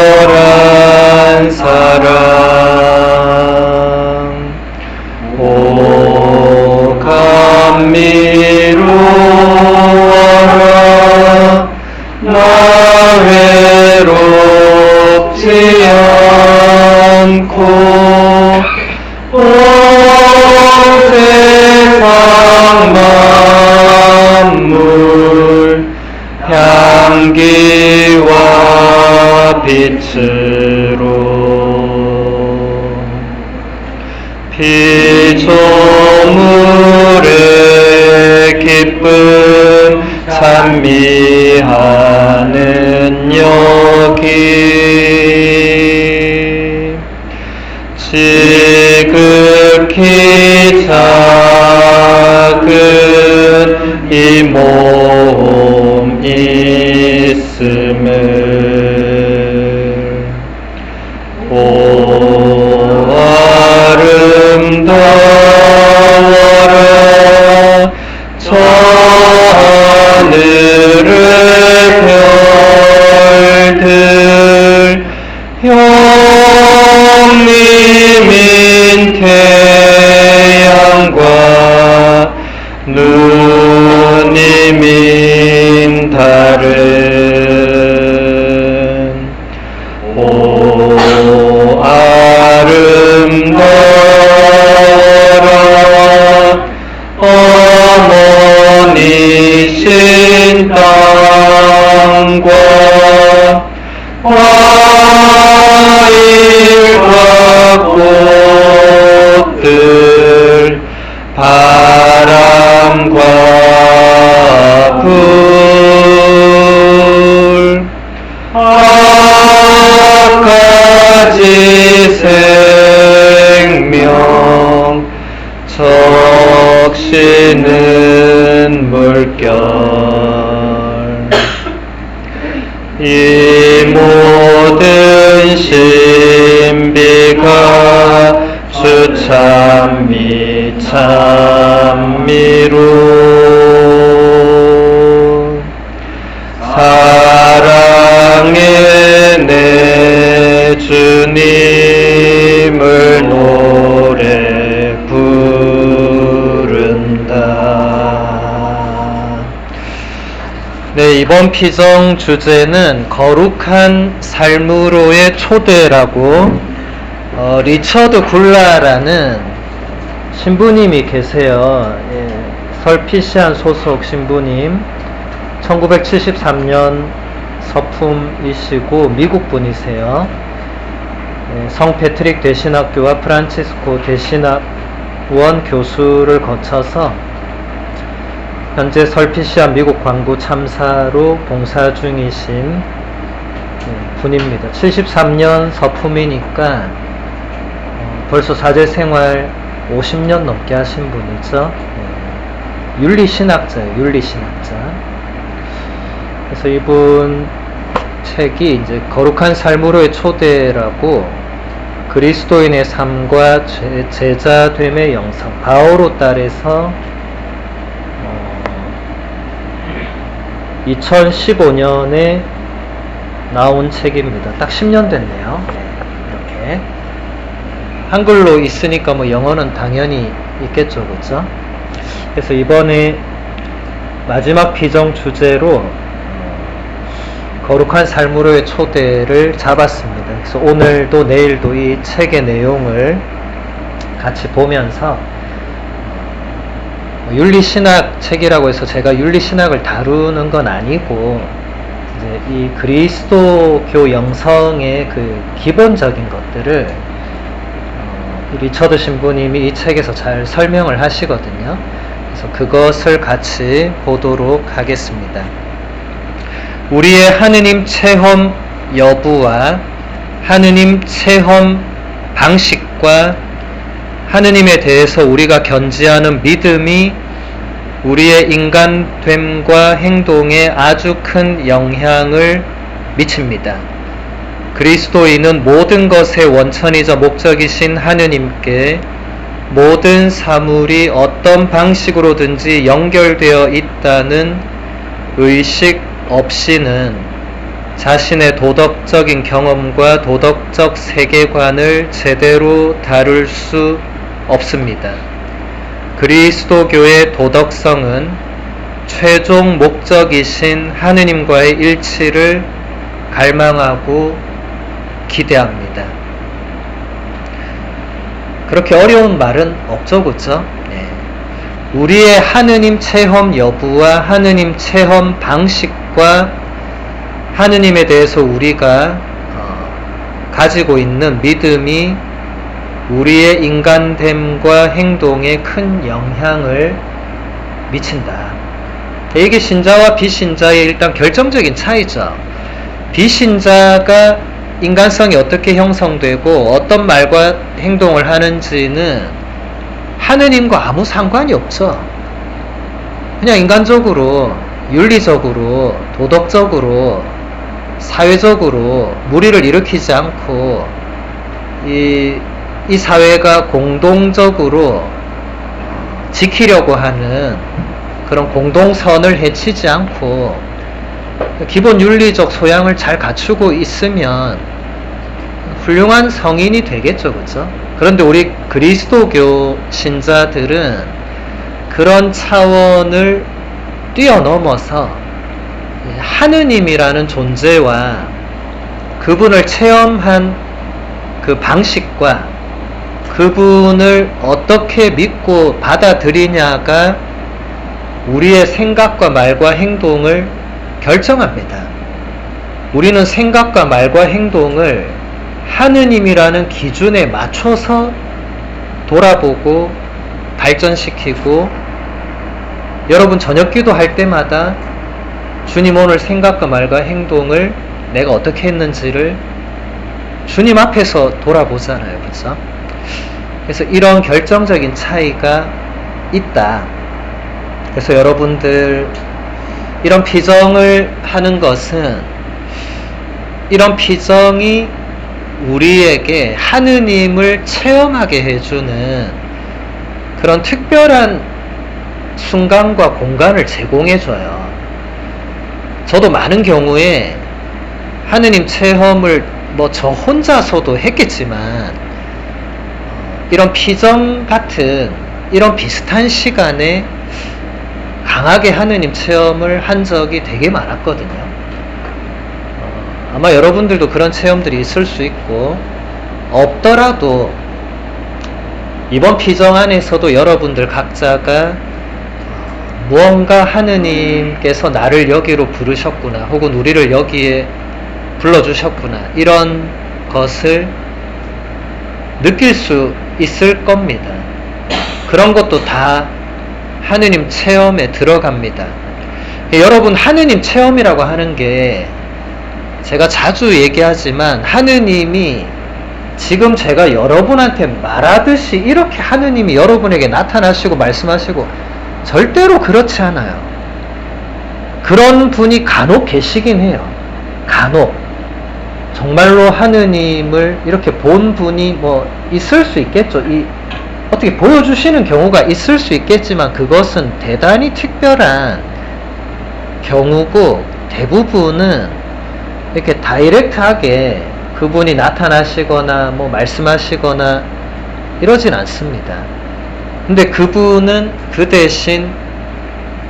정결한 사랑 오 감미로워라 나 외롭지 않고 온 세상 만물 향기와 빛으로 피조물의 기쁨 찬미하는 여기 지극히 작은 이 몸 있음을 오 아름다워라 저 하늘의 별들 형님인 태양과 누님인 달은 오 아름다워라 어머니신 땅과 과일과 꽃들 바람과 불 아까지 생명 적시는 물결 이 모든 신비가 주 찬미 찬미로 사랑의 내 주님을 노래 부른다. 네, 이번 피정 주제는 거룩한 삶으로의 초대라고 리처드 굴라라는 신부님이 계세요. 예, 설피시안 소속 신부님 1973년 서품이시고 미국 분이세요. 예, 성 패트릭 대신학교와 프란치스코 대신학원 교수를 거쳐서 현재 설피시안 미국 광부 참사로 봉사 중이신 분입니다. 73년 서품이니까 벌써 사제 생활 50년 넘게 하신 분이죠. 윤리신학자예요. 윤리신학자. 그래서 이분 책이 이제 거룩한 삶으로의 초대라고 그리스도인의 삶과 제자됨의 영성 바오로 딸에서 2015년에 나온 책입니다. 딱 10년 됐네요. 네, 이렇게 한글로 있으니까 뭐 영어는 당연히 있겠죠, 그렇죠? 그래서 이번에 마지막 피정 주제로 거룩한 삶으로의 초대를 잡았습니다. 그래서 오늘도 내일도 이 책의 내용을 같이 보면서 윤리신학 책이라고 해서 제가 윤리신학을 다루는 건 아니고 이제 이 그리스도교 영성의 그 기본적인 것들을 리처드 신부님이 이 책에서 잘 설명을 하시거든요. 그래서 그것을 같이 보도록 하겠습니다. 우리의 하느님 체험 여부와 하느님 체험 방식과 하느님에 대해서 우리가 견지하는 믿음이 우리의 인간됨과 행동에 아주 큰 영향을 미칩니다. 그리스도인은 모든 것의 원천이자 목적이신 하느님께 모든 사물이 어떤 방식으로든지 연결되어 있다는 의식 없이는 자신의 도덕적인 경험과 도덕적 세계관을 제대로 다룰 수 없습니다. 그리스도교의 도덕성은 최종 목적이신 하느님과의 일치를 갈망하고 기대합니다. 그렇게 어려운 말은 없죠, 그렇죠? 네. 우리의 하느님 체험 여부와 하느님 체험 방식과 하느님에 대해서 우리가 가지고 있는 믿음이 우리의 인간됨과 행동에 큰 영향을 미친다. 이게 신자와 비신자의 일단 결정적인 차이죠. 비신자가 인간성이 어떻게 형성되고 어떤 말과 행동을 하는지는 하느님과 아무 상관이 없죠. 그냥 인간적으로, 윤리적으로, 도덕적으로, 사회적으로 무리를 일으키지 않고 이 사회가 공동적으로 지키려고 하는 그런 공동선을 해치지 않고 기본 윤리적 소양을 잘 갖추고 있으면 훌륭한 성인이 되겠죠, 그렇죠? 그런데 우리 그리스도교 신자들은 그런 차원을 뛰어넘어서 하느님이라는 존재와 그분을 체험한 그 방식과 그분을 어떻게 믿고 받아들이냐가 우리의 생각과 말과 행동을 결정합니다. 우리는 생각과 말과 행동을 하느님이라는 기준에 맞춰서 돌아보고 발전시키고, 여러분 저녁 기도 할 때마다 주님 오늘 생각과 말과 행동을 내가 어떻게 했는지를 주님 앞에서 돌아보잖아요, 그렇죠? 그래서 이런 결정적인 차이가 있다. 그래서 여러분들 이런 피정을 하는 것은, 이런 피정이 우리에게 하느님을 체험하게 해주는 그런 특별한 순간과 공간을 제공해줘요. 저도 많은 경우에 하느님 체험을 저 혼자서도 했겠지만 이런 피정 같은 이런 비슷한 시간에 강하게 하느님 체험을 한 적이 되게 많았거든요. 아마 여러분들도 그런 체험들이 있을 수 있고, 없더라도 이번 피정 안에서도 여러분들 각자가 무언가 하느님께서 나를 여기로 부르셨구나, 혹은 우리를 여기에 불러주셨구나, 이런 것을 느낄 수 있을 겁니다. 그런 것도 다 하느님 체험에 들어갑니다. 여러분, 하느님 체험이라고 하는 게 제가 자주 얘기하지만, 하느님이 지금 제가 여러분한테 말하듯이 이렇게 하느님이 여러분에게 나타나시고 말씀하시고 절대로 그렇지 않아요. 그런 분이 간혹 계시긴 해요. 간혹 정말로 하느님을 이렇게 본 분이 있을 수 있겠죠. 어떻게 보여주시는 경우가 있을 수 있겠지만, 그것은 대단히 특별한 경우고, 대부분은 이렇게 다이렉트하게 그분이 나타나시거나 말씀하시거나 이러진 않습니다. 근데 그분은 그 대신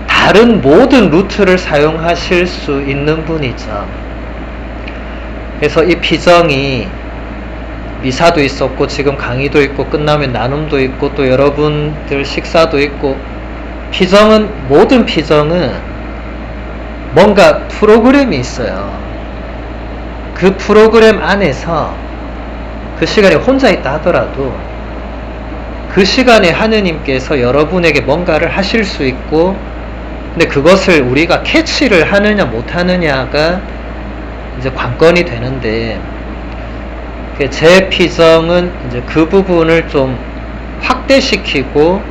다른 모든 루트를 사용하실 수 있는 분이죠. 그래서 이 피정이 미사도 있었고, 지금 강의도 있고, 끝나면 나눔도 있고, 또 여러분들 식사도 있고, 모든 피정은 뭔가 프로그램이 있어요. 그 프로그램 안에서 그 시간에 혼자 있다 하더라도 그 시간에 하느님께서 여러분에게 뭔가를 하실 수 있고, 근데 그것을 우리가 캐치를 하느냐 못하느냐가 이제 관건이 되는데, 제 피정은 이제 그 부분을 좀 확대시키고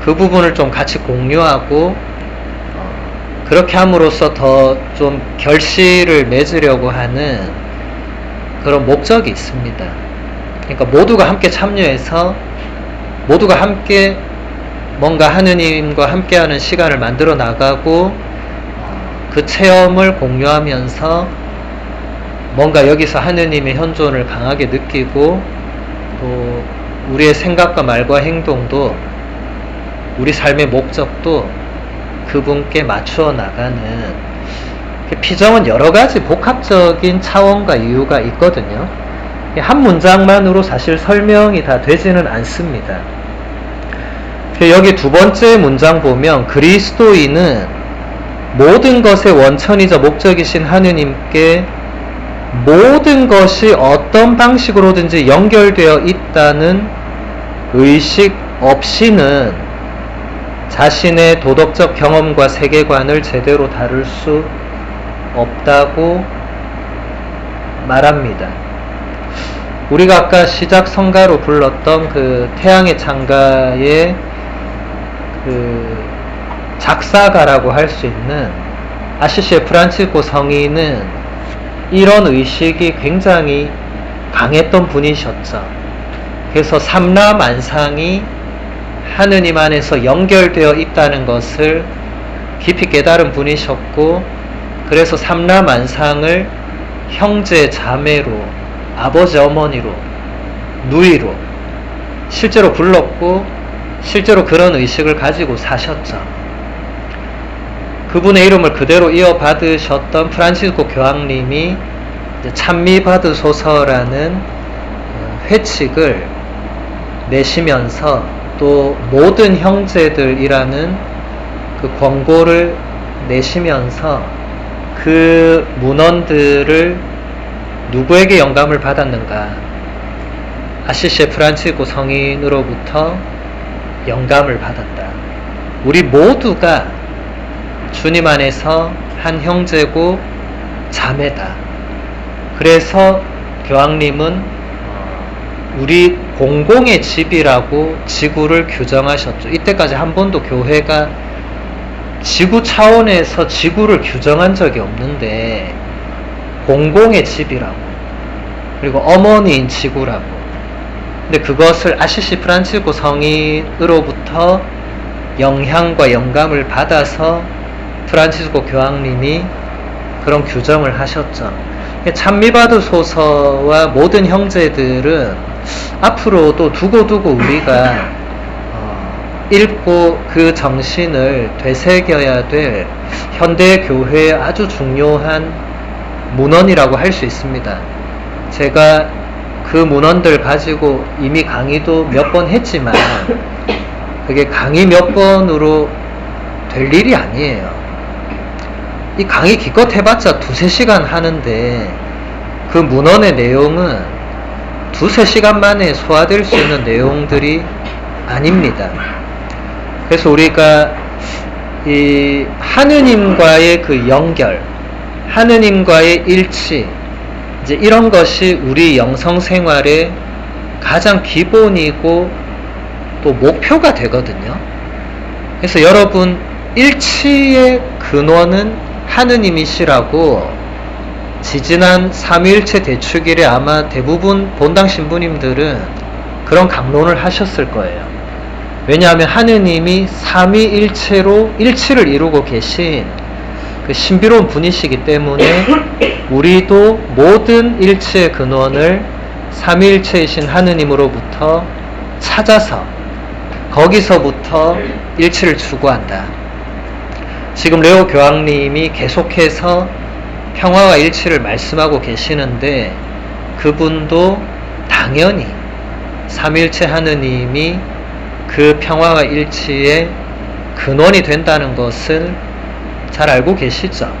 그 부분을 좀 같이 공유하고 그렇게 함으로써 더 좀 결실을 맺으려고 하는 그런 목적이 있습니다. 그러니까 모두가 함께 참여해서 모두가 함께 뭔가 하느님과 함께하는 시간을 만들어 나가고, 그 체험을 공유하면서 뭔가 여기서 하느님의 현존을 강하게 느끼고 또 우리의 생각과 말과 행동도 우리 삶의 목적도 그분께 맞추어 나가는 피정은 여러 가지 복합적인 차원과 이유가 있거든요. 한 문장만으로 사실 설명이 다 되지는 않습니다. 여기 두 번째 문장 보면 그리스도인은 모든 것의 원천이자 목적이신 하느님께 모든 것이 어떤 방식으로든지 연결되어 있다는 의식 없이는 자신의 도덕적 경험과 세계관을 제대로 다룰 수 없다고 말합니다. 우리가 아까 시작 성가로 불렀던 그 태양의 창가의 그 작사가라고 할 수 있는 아시시의 프란치스코 성인은 이런 의식이 굉장히 강했던 분이셨죠. 그래서 삼라만상이 하느님 안에서 연결되어 있다는 것을 깊이 깨달은 분이셨고, 그래서 삼라만상을 형제 자매로, 아버지 어머니로, 누이로 실제로 불렀고 실제로 그런 의식을 가지고 사셨죠. 그분의 이름을 그대로 이어받으셨던 프란치스코 교황님이 찬미받으소서라는 회칙을 내시면서 또 모든 형제들이라는 그 권고를 내시면서 그 문헌들을 누구에게 영감을 받았는가? 아시시의 프란치스코 성인으로부터 영감을 받았다. 우리 모두가 주님 안에서 한 형제고 자매다. 그래서 교황님은 우리 공공의 집이라고 지구를 규정하셨죠. 이때까지 한 번도 교회가 지구 차원에서 지구를 규정한 적이 없는데 공공의 집이라고, 그리고 어머니인 지구라고. 근데 그것을 아시시 프란치스코 성인으로부터 영향과 영감을 받아서 프란치스코 교황님이 그런 규정을 하셨죠. 찬미받으소서와 모든 형제들은 앞으로도 두고두고 우리가 읽고 그 정신을 되새겨야 될 현대 교회의 아주 중요한 문헌이라고 할 수 있습니다. 제가 그 문헌들 가지고 이미 강의도 몇 번 했지만 그게 강의 몇 번으로 될 일이 아니에요. 이 강의 기껏 해봤자 2-3시간 하는데 그 문헌의 내용은 2-3시간 만에 소화될 수 있는 내용들이 아닙니다. 그래서 우리가 이 하느님과의 그 연결, 하느님과의 일치, 이제 이런 것이 우리 영성 생활의 가장 기본이고 또 목표가 되거든요. 그래서 여러분, 일치의 근원은 하느님이시라고 지지난 삼위일체 대축일에 아마 대부분 본당 신부님들은 그런 강론을 하셨을 거예요. 왜냐하면 하느님이 삼위일체로 일치를 이루고 계신 그 신비로운 분이시기 때문에 우리도 모든 일치의 근원을 삼위일체이신 하느님으로부터 찾아서 거기서부터 일치를 추구한다. 지금 레오 교황님이 계속해서 평화와 일치를 말씀하고 계시는데 그분도 당연히 삼위일체 하느님이 그 평화와 일치의 근원이 된다는 것을 잘 알고 계시죠.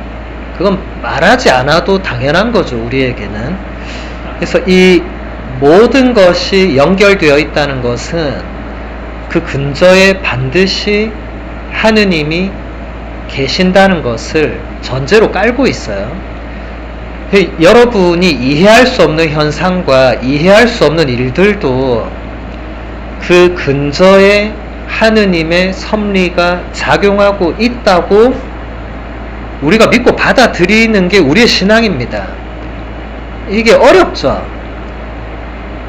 그건 말하지 않아도 당연한 거죠, 우리에게는. 그래서 이 모든 것이 연결되어 있다는 것은 그 근저에 반드시 하느님이 계신다는 것을 전제로 깔고 있어요. 여러분이 이해할 수 없는 현상과 이해할 수 없는 일들도 그 근저에 하느님의 섭리가 작용하고 있다고 우리가 믿고 받아들이는 게 우리의 신앙입니다. 이게 어렵죠.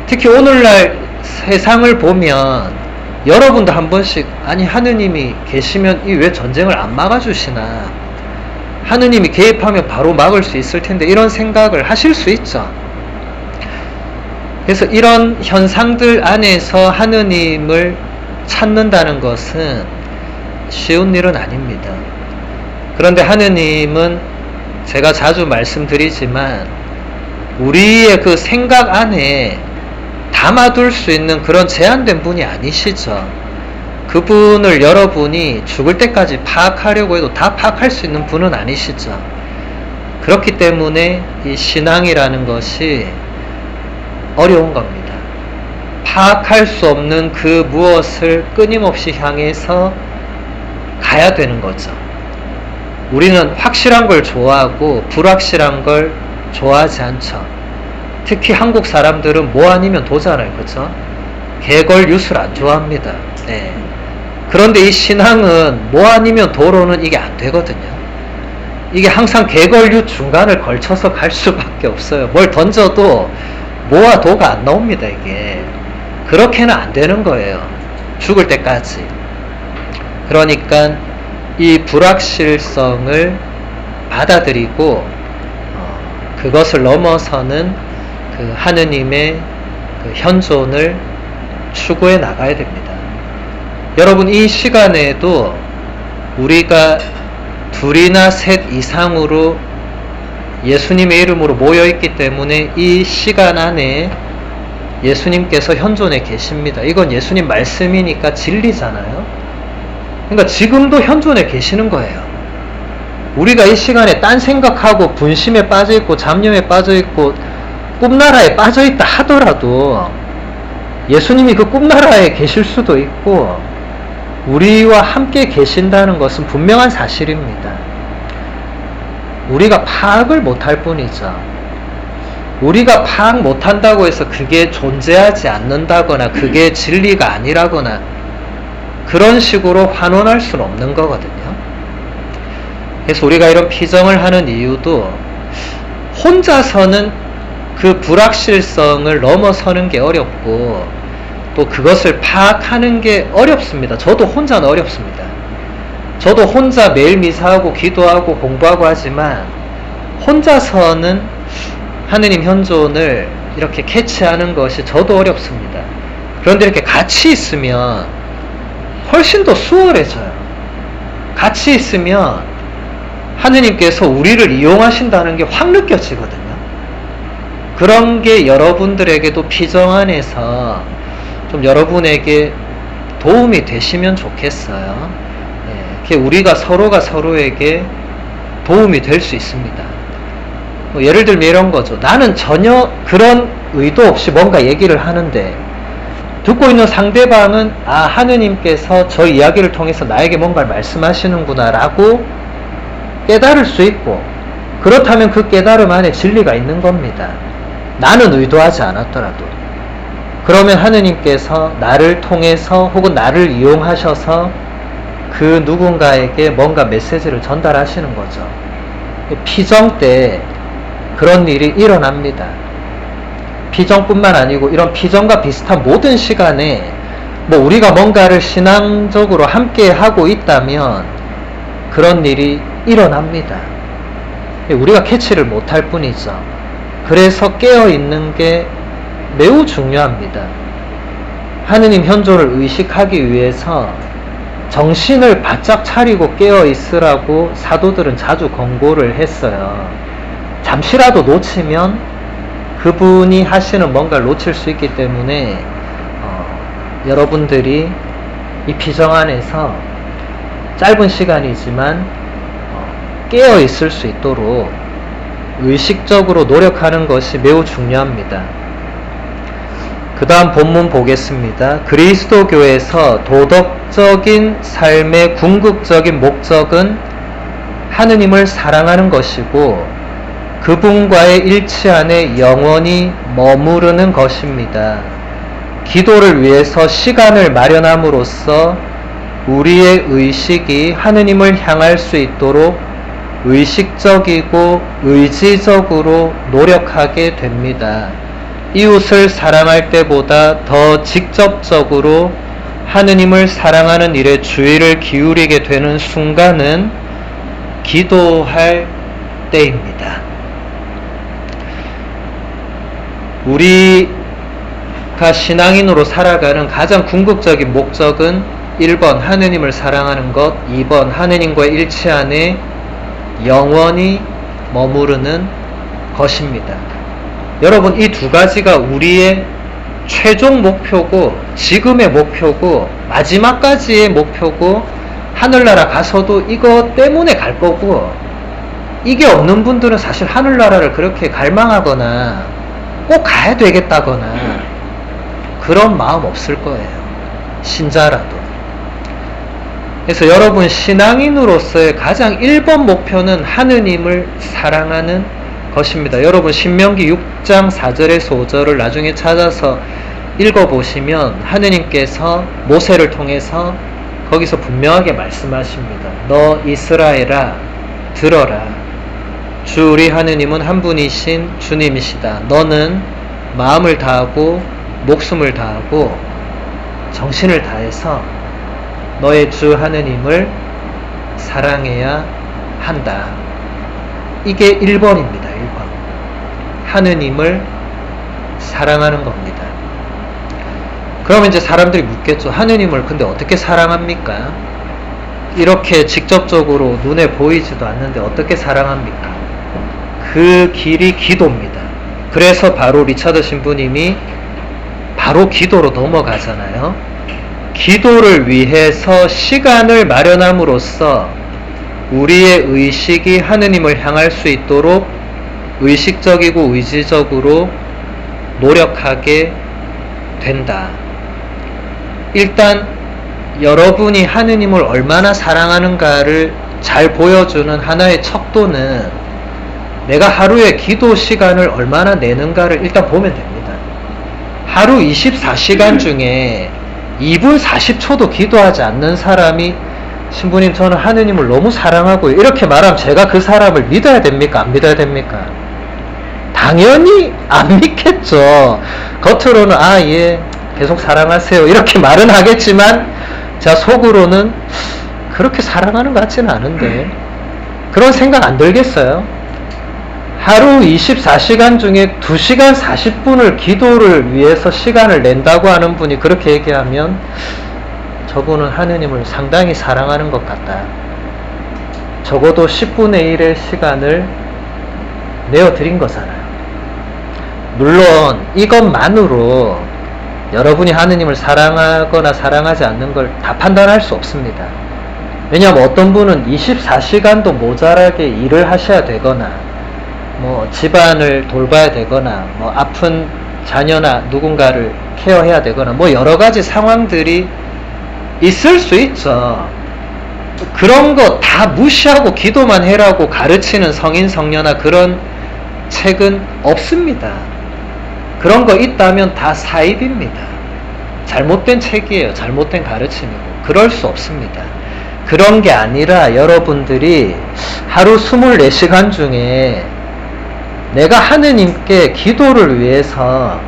특히 오늘날 세상을 보면 여러분도 한 번씩, 아니 하느님이 계시면 이 왜 전쟁을 안 막아주시나, 하느님이 개입하면 바로 막을 수 있을 텐데 이런 생각을 하실 수 있죠. 그래서 이런 현상들 안에서 하느님을 찾는다는 것은 쉬운 일은 아닙니다. 그런데 하느님은 제가 자주 말씀드리지만 우리의 그 생각 안에 담아둘 수 있는 그런 제한된 분이 아니시죠. 그분을 여러분이 죽을 때까지 파악하려고 해도 다 파악할 수 있는 분은 아니시죠. 그렇기 때문에 이 신앙이라는 것이 어려운 겁니다. 파악할 수 없는 그 무엇을 끊임없이 향해서 가야 되는 거죠. 우리는 확실한 걸 좋아하고 불확실한 걸 좋아하지 않죠. 특히 한국 사람들은 뭐 아니면 도잖아요. 그렇죠? 개걸 유술 안 좋아합니다. 네. 그런데 이 신앙은 뭐 아니면 도로는 이게 안 되거든요. 이게 항상 개걸유 중간을 걸쳐서 갈 수밖에 없어요. 뭘 던져도 뭐와 도가 안 나옵니다. 이게 그렇게는 안 되는 거예요. 죽을 때까지. 그러니까 이 불확실성을 받아들이고 그것을 넘어서는 그 하느님의 그 현존을 추구해 나가야 됩니다. 여러분, 이 시간에도 우리가 둘이나 셋 이상으로 예수님의 이름으로 모여있기 때문에 이 시간 안에 예수님께서 현존해 계십니다. 이건 예수님 말씀이니까 진리잖아요. 그러니까 지금도 현존해 계시는 거예요. 우리가 이 시간에 딴 생각하고 분심에 빠져있고 잡념에 빠져있고 꿈나라에 빠져있다 하더라도 예수님이 그 꿈나라에 계실 수도 있고 우리와 함께 계신다는 것은 분명한 사실입니다. 우리가 파악을 못할 뿐이죠. 우리가 파악 못한다고 해서 그게 존재하지 않는다거나 그게 진리가 아니라거나 그런 식으로 환원할 수는 없는 거거든요. 그래서 우리가 이런 피정을 하는 이유도 혼자서는 그 불확실성을 넘어서는 게 어렵고 또 그것을 파악하는 게 어렵습니다. 저도 혼자는 어렵습니다. 저도 혼자 매일 미사하고 기도하고 공부하고 하지만 혼자서는 하느님 현존을 이렇게 캐치하는 것이 저도 어렵습니다. 그런데 이렇게 같이 있으면 훨씬 더 수월해져요. 같이 있으면 하느님께서 우리를 이용하신다는 게 확 느껴지거든요. 그런 게 여러분들에게도 피정 안에서 좀 여러분에게 도움이 되시면 좋겠어요. 네, 우리가 서로가 서로에게 도움이 될 수 있습니다. 예를 들면 이런 거죠. 나는 전혀 그런 의도 없이 뭔가 얘기를 하는데 듣고 있는 상대방은 하느님께서 저 이야기를 통해서 나에게 뭔가를 말씀하시는구나 라고 깨달을 수 있고 그렇다면 그 깨달음 안에 진리가 있는 겁니다. 나는 의도하지 않았더라도. 그러면 하느님께서 나를 통해서 혹은 나를 이용하셔서 그 누군가에게 뭔가 메시지를 전달하시는 거죠. 피정 때 그런 일이 일어납니다. 피정뿐만 아니고 이런 피정과 비슷한 모든 시간에 우리가 뭔가를 신앙적으로 함께 하고 있다면 그런 일이 일어납니다. 우리가 캐치를 못할 뿐이죠. 그래서 깨어있는 게 매우 중요합니다. 하느님 현존을 의식하기 위해서 정신을 바짝 차리고 깨어있으라고 사도들은 자주 권고를 했어요. 잠시라도 놓치면 그분이 하시는 뭔가를 놓칠 수 있기 때문에 여러분들이 이 피정 안에서 짧은 시간이지만 깨어있을 수 있도록 의식적으로 노력하는 것이 매우 중요합니다. 그 다음 본문 보겠습니다. 그리스도교에서 도덕적인 삶의 궁극적인 목적은 하느님을 사랑하는 것이고 그분과의 일치 안에 영원히 머무르는 것입니다. 기도를 위해서 시간을 마련함으로써 우리의 의식이 하느님을 향할 수 있도록 의식적이고 의지적으로 노력하게 됩니다. 이웃을 사랑할 때보다 더 직접적으로 하느님을 사랑하는 일에 주의를 기울이게 되는 순간은 기도할 때입니다. 우리가 신앙인으로 살아가는 가장 궁극적인 목적은 1번 하느님을 사랑하는 것, 2번 하느님과의 일치 안에 영원히 머무르는 것입니다. 여러분, 이 두 가지가 우리의 최종 목표고 지금의 목표고 마지막까지의 목표고 하늘나라 가서도 이거 때문에 갈 거고, 이게 없는 분들은 사실 하늘나라를 그렇게 갈망하거나 꼭 가야 되겠다거나 그런 마음 없을 거예요. 신자라도. 그래서 여러분, 신앙인으로서의 가장 1번 목표는 하느님을 사랑하는 것입니다. 여러분, 신명기 6장 4절에서 5절을 나중에 찾아서 읽어보시면 하느님께서 모세를 통해서 거기서 분명하게 말씀하십니다. 너 이스라엘아, 들어라. 주 우리 하느님은 한 분이신 주님이시다. 너는 마음을 다하고 목숨을 다하고 정신을 다해서 너의 주 하느님을 사랑해야 한다. 이게 1번입니다. 1번. 하느님을 사랑하는 겁니다. 그러면 이제 사람들이 묻겠죠. 하느님을 근데 어떻게 사랑합니까? 이렇게 직접적으로 눈에 보이지도 않는데 어떻게 사랑합니까? 그 길이 기도입니다. 그래서 바로 리차드 신부님이 바로 기도로 넘어가잖아요. 기도를 위해서 시간을 마련함으로써 우리의 의식이 하느님을 향할 수 있도록 의식적이고 의지적으로 노력하게 된다. 일단 여러분이 하느님을 얼마나 사랑하는가를 잘 보여주는 하나의 척도는 내가 하루에 기도 시간을 얼마나 내는가를 일단 보면 됩니다. 하루 24시간 중에 2분 40초도 기도하지 않는 사람이 신부님 저는 하느님을 너무 사랑하고요, 이렇게 말하면 제가 그 사람을 믿어야 됩니까? 안 믿어야 됩니까? 당연히 안 믿겠죠. 겉으로는 예 계속 사랑하세요 이렇게 말은 하겠지만 제가 속으로는 그렇게 사랑하는 것 같지는 않은데 그런 생각 안 들겠어요? 하루 24시간 중에 2시간 40분을 기도를 위해서 시간을 낸다고 하는 분이 그렇게 얘기하면 저분은 하느님을 상당히 사랑하는 것 같다. 적어도 10분의 1의 시간을 내어드린 거잖아요. 물론 이것만으로 여러분이 하느님을 사랑하거나 사랑하지 않는 걸 다 판단할 수 없습니다. 왜냐하면 어떤 분은 24시간도 모자라게 일을 하셔야 되거나 뭐 집안을 돌봐야 되거나 뭐 아픈 자녀나 누군가를 케어해야 되거나 뭐 여러 가지 상황들이 있을 수 있죠. 그런 거 다 무시하고 기도만 해라고 가르치는 성인 성녀나 그런 책은 없습니다. 그런 거 있다면 다 사입입니다. 잘못된 책이에요. 잘못된 가르침이고. 그럴 수 없습니다. 그런 게 아니라 여러분들이 하루 24시간 중에 내가 하느님께 기도를 위해서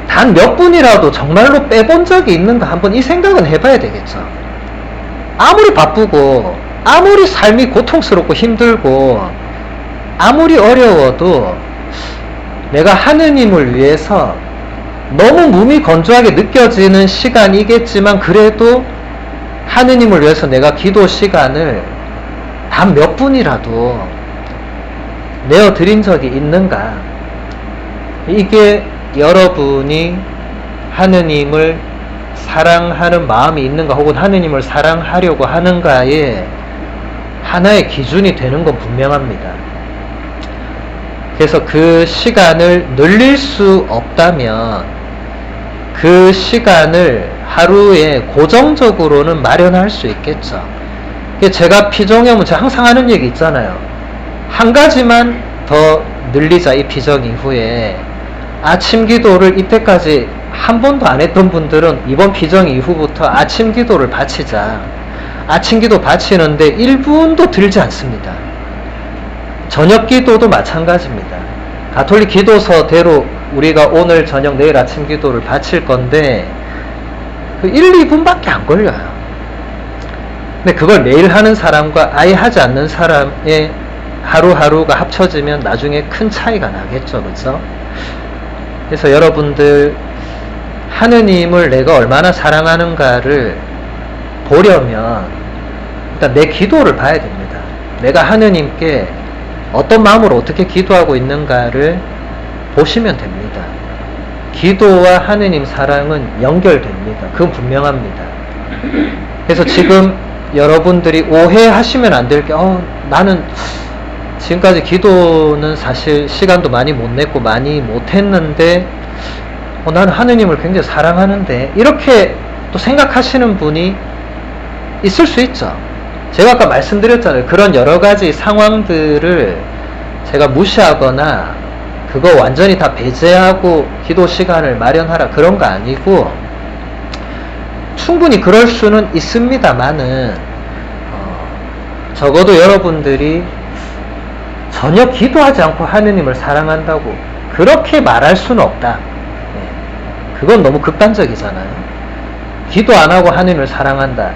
단 몇 분이라도 정말로 빼본 적이 있는가 한번 이 생각은 해봐야 되겠죠. 아무리 바쁘고 아무리 삶이 고통스럽고 힘들고 아무리 어려워도 내가 하느님을 위해서 너무 몸이 건조하게 느껴지는 시간이겠지만 그래도 하느님을 위해서 내가 기도 시간을 단 몇 분이라도 내어드린 적이 있는가. 이게 여러분이 하느님을 사랑하는 마음이 있는가 혹은 하느님을 사랑하려고 하는가의 하나의 기준이 되는 건 분명합니다. 그래서 그 시간을 늘릴 수 없다면 그 시간을 하루에 고정적으로는 마련할 수 있겠죠. 제가 피정염은 제가 항상 하는 얘기 있잖아요. 한 가지만 더 늘리자. 이 피정 이후에 아침 기도를 이때까지 한 번도 안 했던 분들은 이번 피정 이후부터 아침 기도를 바치자. 아침 기도 바치는데 1분도 들지 않습니다. 저녁 기도도 마찬가지입니다. 가톨릭 기도서대로 우리가 오늘 저녁 내일 아침 기도를 바칠 건데 그 1, 2분밖에 안 걸려요. 근데 그걸 매일 하는 사람과 아예 하지 않는 사람의 하루하루가 합쳐지면 나중에 큰 차이가 나겠죠. 그렇죠? 그래서 여러분들 하느님을 내가 얼마나 사랑하는가를 보려면 일단 내 기도를 봐야 됩니다. 내가 하느님께 어떤 마음으로 어떻게 기도하고 있는가를 보시면 됩니다. 기도와 하느님 사랑은 연결됩니다. 그건 분명합니다. 그래서 지금 여러분들이 오해하시면 안 될 게 나는 지금까지 기도는 사실 시간도 많이 못 냈고 많이 못했는데 나는 하느님을 굉장히 사랑하는데 이렇게 또 생각하시는 분이 있을 수 있죠. 제가 아까 말씀드렸잖아요. 그런 여러 가지 상황들을 제가 무시하거나 그거 완전히 다 배제하고 기도 시간을 마련하라 그런 거 아니고 충분히 그럴 수는 있습니다만은 적어도 여러분들이 전혀 기도하지 않고 하느님을 사랑한다고 그렇게 말할 수는 없다. 그건 너무 극단적이잖아요. 기도 안 하고 하느님을 사랑한다.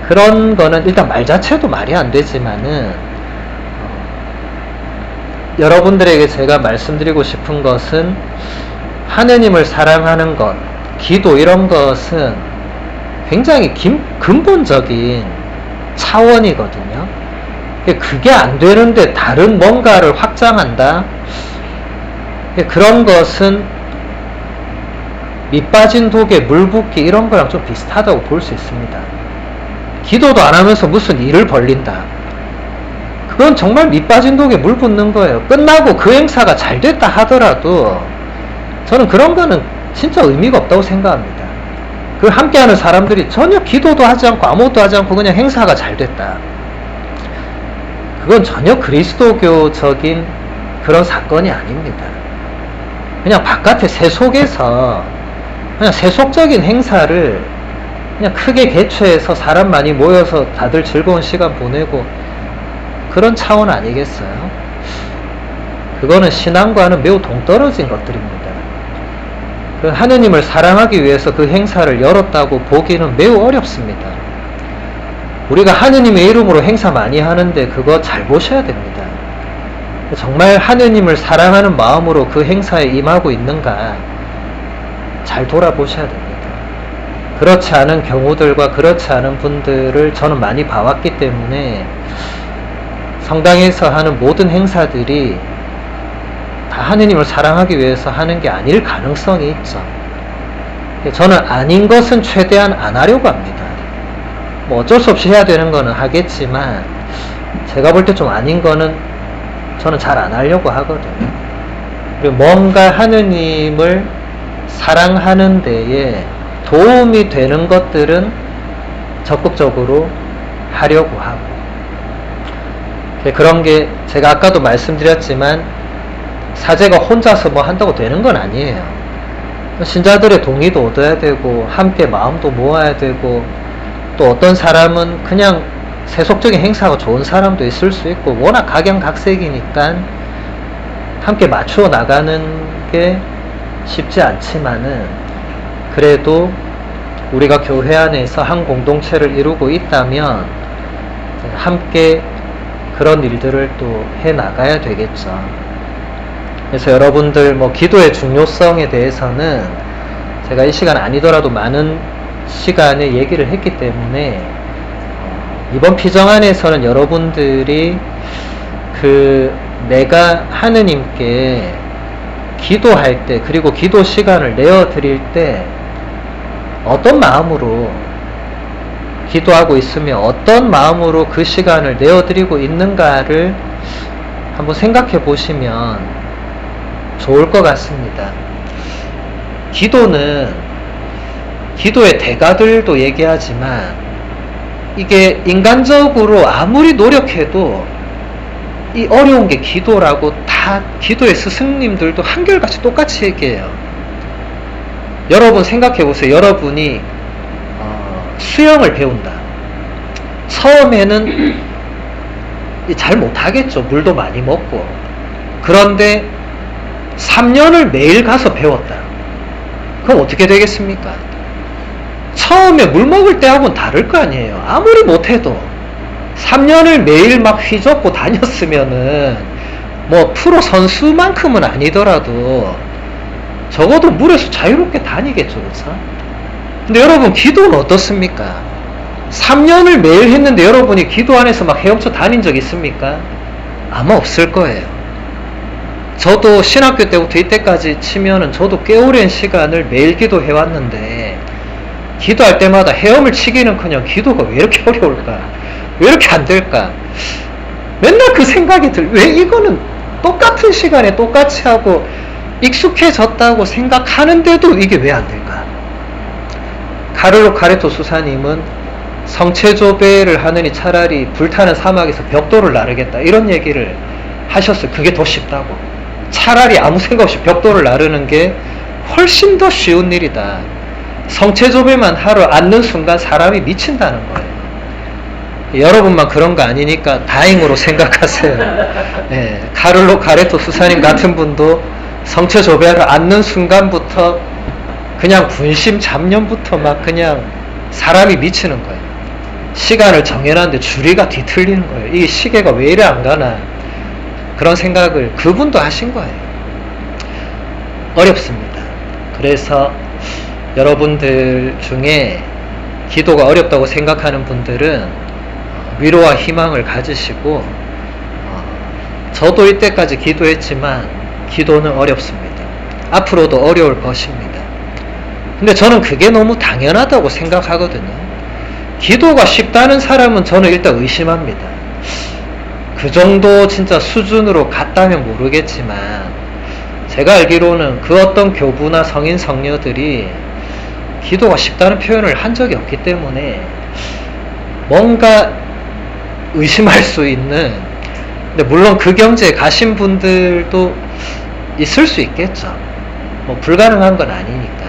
그런 거는 일단 말 자체도 말이 안 되지만은 여러분들에게 제가 말씀드리고 싶은 것은 하느님을 사랑하는 것, 기도 이런 것은 굉장히 근본적인 차원이거든요. 그게 안 되는데 다른 뭔가를 확장한다? 그런 것은 밑 빠진 독에 물 붓기 이런 거랑 좀 비슷하다고 볼 수 있습니다. 기도도 안 하면서 무슨 일을 벌린다. 그건 정말 밑 빠진 독에 물 붓는 거예요. 끝나고 그 행사가 잘 됐다 하더라도 저는 그런 거는 진짜 의미가 없다고 생각합니다. 그 함께하는 사람들이 전혀 기도도 하지 않고 아무것도 하지 않고 그냥 행사가 잘 됐다. 그건 전혀 그리스도교적인 그런 사건이 아닙니다. 그냥 바깥에 세속에서 그냥 세속적인 행사를 그냥 크게 개최해서 사람 많이 모여서 다들 즐거운 시간 보내고 그런 차원 아니겠어요? 그거는 신앙과는 매우 동떨어진 것들입니다. 그 하느님을 사랑하기 위해서 그 행사를 열었다고 보기는 매우 어렵습니다. 우리가 하느님의 이름으로 행사 많이 하는데 그거 잘 보셔야 됩니다. 정말 하느님을 사랑하는 마음으로 그 행사에 임하고 있는가 잘 돌아보셔야 됩니다. 그렇지 않은 경우들과 그렇지 않은 분들을 저는 많이 봐왔기 때문에 성당에서 하는 모든 행사들이 다 하느님을 사랑하기 위해서 하는 게 아닐 가능성이 있죠. 저는 아닌 것은 최대한 안 하려고 합니다. 뭐 어쩔 수 없이 해야 되는 거는 하겠지만 제가 볼 때 좀 아닌 거는 저는 잘 안 하려고 하거든요. 그리고 뭔가 하느님을 사랑하는 데에 도움이 되는 것들은 적극적으로 하려고 하고 그런 게 제가 아까도 말씀드렸지만 사제가 혼자서 뭐 한다고 되는 건 아니에요. 신자들의 동의도 얻어야 되고 함께 마음도 모아야 되고 또 어떤 사람은 그냥 세속적인 행사가 좋은 사람도 있을 수 있고 워낙 각양각색이니까 함께 맞추어 나가는 게 쉽지 않지만은 그래도 우리가 교회 안에서 한 공동체를 이루고 있다면 함께 그런 일들을 또 해 나가야 되겠죠. 그래서 여러분들 뭐 기도의 중요성에 대해서는 제가 이 시간 아니더라도 많은 시간에 얘기를 했기 때문에 이번 피정안에서는 여러분들이 내가 하느님께 기도할 때 그리고 기도 시간을 내어 드릴 때 어떤 마음으로 기도하고 있으며 어떤 마음으로 그 시간을 내어 드리고 있는가를 한번 생각해 보시면 좋을 것 같습니다. 기도의 대가들도 얘기하지만 이게 인간적으로 아무리 노력해도 이 어려운 게 기도라고 다 기도의 스승님들도 한결같이 똑같이 얘기해요. 여러분 생각해 보세요. 여러분이 수영을 배운다. 처음에는 잘 못하겠죠. 물도 많이 먹고. 그런데 3년을 매일 가서 배웠다. 그럼 어떻게 되겠습니까? 처음에 물 먹을 때하고는 다를 거 아니에요. 아무리 못해도 3년을 매일 막 휘젓고 다녔으면은 뭐 프로 선수만큼은 아니더라도 적어도 물에서 자유롭게 다니겠죠, 그렇죠? 근데 여러분, 기도는 어떻습니까? 3년을 매일 했는데 여러분이 기도 안에서 막 헤엄쳐 다닌 적 있습니까? 아마 없을 거예요. 저도 신학교 때부터 이때까지 치면은 저도 꽤 오랜 시간을 매일 기도해 왔는데, 기도할 때마다 헤엄을 치기는커녕 기도가 왜 이렇게 어려울까? 왜 이렇게 안 될까? 맨날 그 생각이 왜 이거는 똑같은 시간에 똑같이 하고 익숙해졌다고 생각하는데도 이게 왜 안 될까? 카를로 카레토 수사님은 성체조배를 하느니 차라리 불타는 사막에서 벽돌을 나르겠다, 이런 얘기를 하셨어요. 그게 더 쉽다고. 차라리 아무 생각 없이 벽돌을 나르는 게 훨씬 더 쉬운 일이다. 성체조배만 하러 앉는 순간 사람이 미친다는 거예요. 여러분만 그런 거 아니니까 다행으로 생각하세요. 예, 카를로 카레토 수사님 같은 분도 성체조배하러 앉는 순간부터 그냥 군심 잡념부터 막 그냥 사람이 미치는 거예요. 시간을 정해놨는데 주리가 뒤틀리는 거예요. 이 시계가 왜 이래 안 가나, 그런 생각을 그분도 하신 거예요. 어렵습니다. 그래서 여러분들 중에 기도가 어렵다고 생각하는 분들은 위로와 희망을 가지시고, 저도 이때까지 기도했지만 기도는 어렵습니다. 앞으로도 어려울 것입니다. 근데 저는 그게 너무 당연하다고 생각하거든요. 기도가 쉽다는 사람은 저는 일단 의심합니다. 그 정도 진짜 수준으로 갔다면 모르겠지만, 제가 알기로는 그 어떤 교부나 성인 성녀들이 기도가 쉽다는 표현을 한 적이 없기 때문에 뭔가 의심할 수 있는, 근데 물론 그 경지에 가신 분들도 있을 수 있겠죠. 뭐 불가능한 건 아니니까.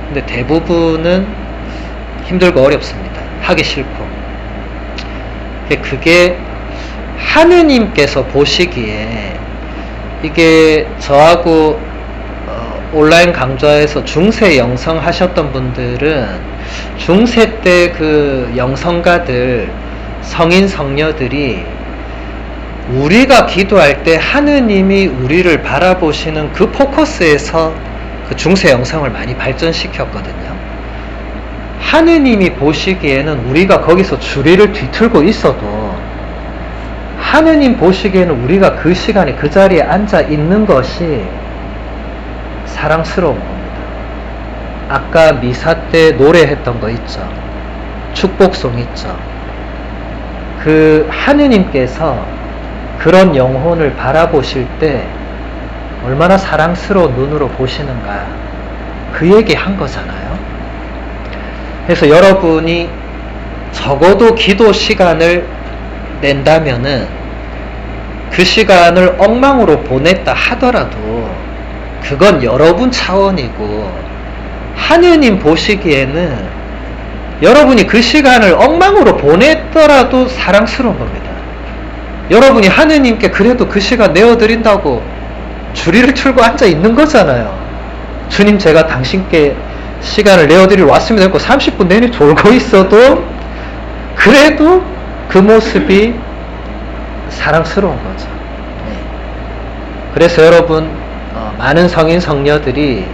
근데 대부분은 힘들고 어렵습니다. 하기 싫고. 그게 하느님께서 보시기에, 이게 저하고 온라인 강좌에서 중세 영성 하셨던 분들은 중세 때 그 영성가들, 성인 성녀들이 우리가 기도할 때 하느님이 우리를 바라보시는 그 포커스에서 그 중세 영성을 많이 발전시켰거든요. 하느님이 보시기에는 우리가 거기서 주리를 뒤틀고 있어도 하느님 보시기에는 우리가 그 시간에 그 자리에 앉아 있는 것이 사랑스러운 겁니다. 아까 미사 때 노래했던 거 있죠. 축복송 있죠. 그 하느님께서 그런 영혼을 바라보실 때 얼마나 사랑스러운 눈으로 보시는가, 그 얘기 한 거잖아요. 그래서 여러분이 적어도 기도 시간을 낸다면은 그 시간을 엉망으로 보냈다 하더라도 그건 여러분 차원이고, 하느님 보시기에는 여러분이 그 시간을 엉망으로 보냈더라도 사랑스러운 겁니다. 여러분이 하느님께 그래도 그 시간 내어드린다고 주리를 틀고 앉아 있는 거잖아요. 주님, 제가 당신께 시간을 내어드리러 왔습니다 했고 30분 내내 졸고 있어도 그래도 그 모습이 사랑스러운 거죠. 네. 그래서 여러분, 많은 성인 성녀들이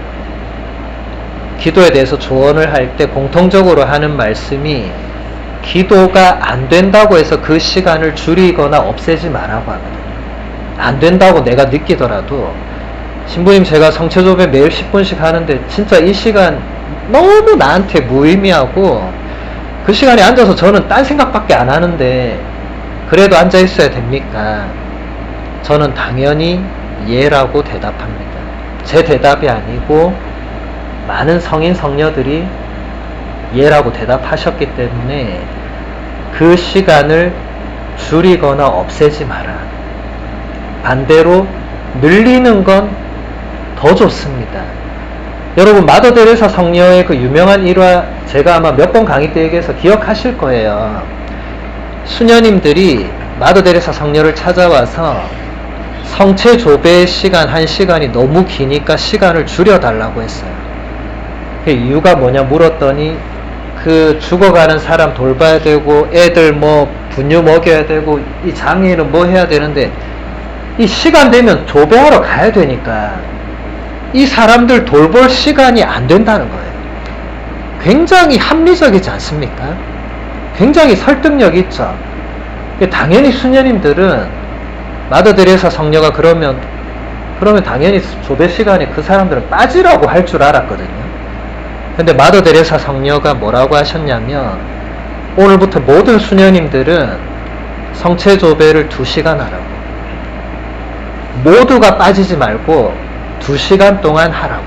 기도에 대해서 조언을 할 때 공통적으로 하는 말씀이, 기도가 안 된다고 해서 그 시간을 줄이거나 없애지 말라고 하거든요. 안 된다고 내가 느끼더라도, 신부님 제가 성체조배 매일 10분씩 하는데 진짜 이 시간 너무 나한테 무의미하고 그 시간에 앉아서 저는 딴 생각밖에 안 하는데 그래도 앉아 있어야 됩니까? 저는 당연히 예라고 대답합니다. 제 대답이 아니고 많은 성인 성녀들이 예라고 대답하셨기 때문에 그 시간을 줄이거나 없애지 마라. 반대로 늘리는 건 더 좋습니다. 여러분, 마더 데레사 성녀의 그 유명한 일화, 제가 아마 몇 번 강의 때 얘기해서 기억하실 거예요. 수녀님들이 마더 데레사 성녀를 찾아와서 성체 조배의 시간 1시간이 너무 기니까 시간을 줄여달라고 했어요. 그 이유가 뭐냐 물었더니 그 죽어가는 사람 돌봐야 되고, 애들 뭐 분유 먹여야 되고, 이 장애인은 뭐 해야 되는데, 이 시간 되면 조배하러 가야 되니까 이 사람들 돌볼 시간이 안 된다는 거예요. 굉장히 합리적이지 않습니까? 굉장히 설득력 있죠. 당연히 수녀님들은 마더 데레사 성녀가 그러면 당연히 조배 시간에 그 사람들은 빠지라고 할 줄 알았거든요. 근데 마더 데레사 성녀가 뭐라고 하셨냐면, 오늘부터 모든 수녀님들은 성체 조배를 2시간 하라고, 모두가 빠지지 말고 2시간 동안 하라고.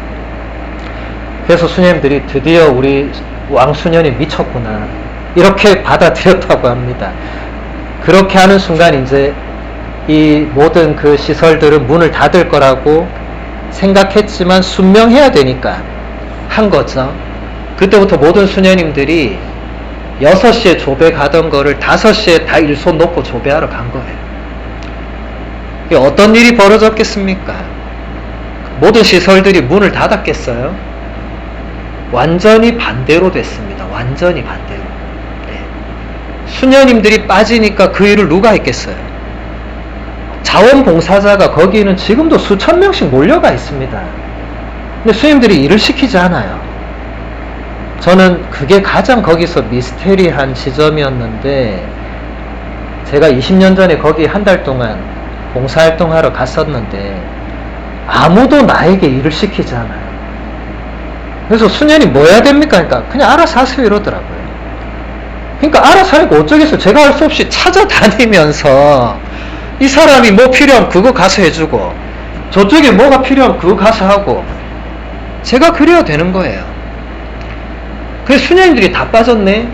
그래서 수녀님들이 드디어 우리 왕수녀님 미쳤구나 이렇게 받아들였다고 합니다. 그렇게 하는 순간 이제 이 모든 그 시설들은 문을 닫을 거라고 생각했지만 순명해야 되니까 한 거죠. 그때부터 모든 수녀님들이 6시에 조배 가던 거를 5시에 다 일손 놓고 조배하러 간 거예요. 어떤 일이 벌어졌겠습니까? 모든 시설들이 문을 닫았겠어요? 완전히 반대로 됐습니다. 완전히 반대로. 네. 수녀님들이 빠지니까 그 일을 누가 했겠어요? 자원봉사자가 거기는 지금도 수천 명씩 몰려가 있습니다. 근데 수녀님들이 일을 시키지 않아요. 저는 그게 가장 거기서 미스테리한 지점이었는데, 제가 20년 전에 거기 한 달 동안 봉사활동하러 갔었는데 아무도 나에게 일을 시키지 않아요. 그래서 수녀님 뭐 해야 됩니까? 그러니까 그냥 알아서 하세요 이러더라고요. 그러니까 알아서 하니까 어쩌겠어요. 제가 할 수 없이 찾아다니면서 이 사람이 뭐 필요하면 그거 가서 해주고, 저쪽에 뭐가 필요하면 그거 가서 하고, 제가 그래야 되는 거예요. 그래서 수녀님들이 다 빠졌네?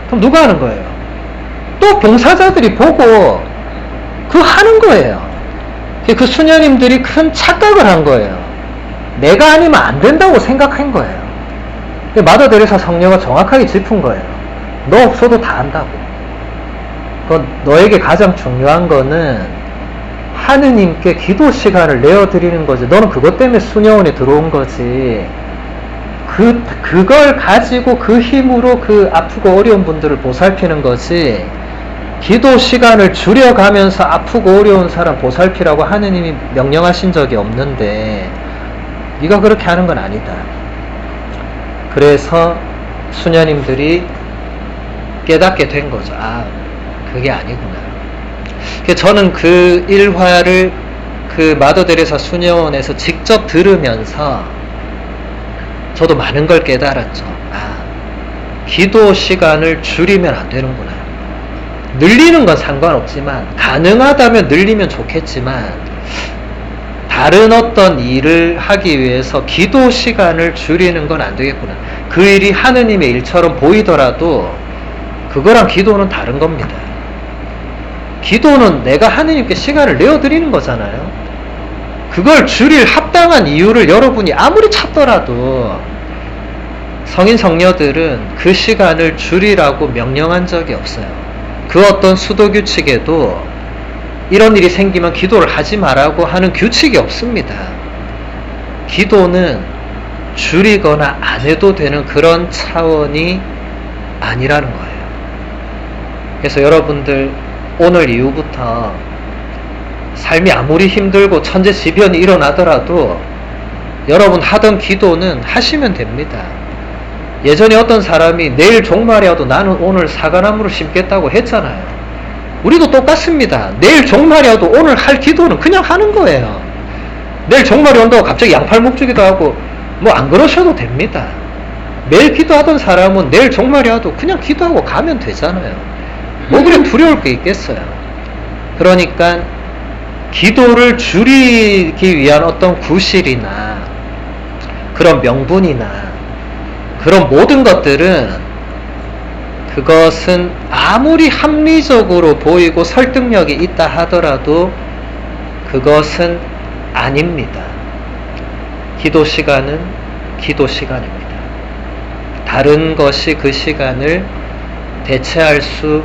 그럼 누가 하는 거예요? 또 봉사자들이 보고 그거 하는 거예요. 그 수녀님들이 큰 착각을 한 거예요. 내가 아니면 안 된다고 생각한 거예요. 마더 데레사 성녀가 정확하게 짚은 거예요. 너 없어도 다 한다고. 너에게 가장 중요한 거는 하느님께 기도 시간을 내어드리는 거지. 너는 그것 때문에 수녀원에 들어온 거지. 그걸 가지고 그 힘으로 그 아프고 어려운 분들을 보살피는 거지. 기도 시간을 줄여가면서 아프고 어려운 사람 보살피라고 하느님이 명령하신 적이 없는데 네가 그렇게 하는 건 아니다. 그래서 수녀님들이 깨닫게 된 거죠. 아, 그게 아니구나. 저는 그 일화를 그 마더 데레사 수녀원에서 직접 들으면서 저도 많은 걸 깨달았죠. 아, 기도 시간을 줄이면 안 되는구나. 늘리는 건 상관없지만, 가능하다면 늘리면 좋겠지만, 다른 어떤 일을 하기 위해서 기도 시간을 줄이는 건 안 되겠구나. 그 일이 하느님의 일처럼 보이더라도 그거랑 기도는 다른 겁니다. 기도는 내가 하느님께 시간을 내어드리는 거잖아요. 그걸 줄일 합당한 이유를 여러분이 아무리 찾더라도 성인 성녀들은 그 시간을 줄이라고 명령한 적이 없어요. 그 어떤 수도 규칙에도 이런 일이 생기면 기도를 하지 말라고 하는 규칙이 없습니다. 기도는 줄이거나 안 해도 되는 그런 차원이 아니라는 거예요. 그래서 여러분들 오늘 이후부터 삶이 아무리 힘들고 천재지변이 일어나더라도 여러분 하던 기도는 하시면 됩니다. 예전에 어떤 사람이 내일 종말이어도 나는 오늘 사과나무를 심겠다고 했잖아요. 우리도 똑같습니다. 내일 종말이어도 오늘 할 기도는 그냥 하는 거예요. 내일 종말이 온다고 갑자기 양팔 묵주기도 하고 뭐 안 그러셔도 됩니다. 매일 기도하던 사람은 내일 종말이어도 그냥 기도하고 가면 되잖아요. 뭐 그래 두려울 게 있겠어요. 그러니까 기도를 줄이기 위한 어떤 구실이나 그런 명분이나 그런 모든 것들은 그것은 아무리 합리적으로 보이고 설득력이 있다 하더라도 그것은 아닙니다. 기도 시간은 기도 시간입니다. 다른 것이 그 시간을 대체할 수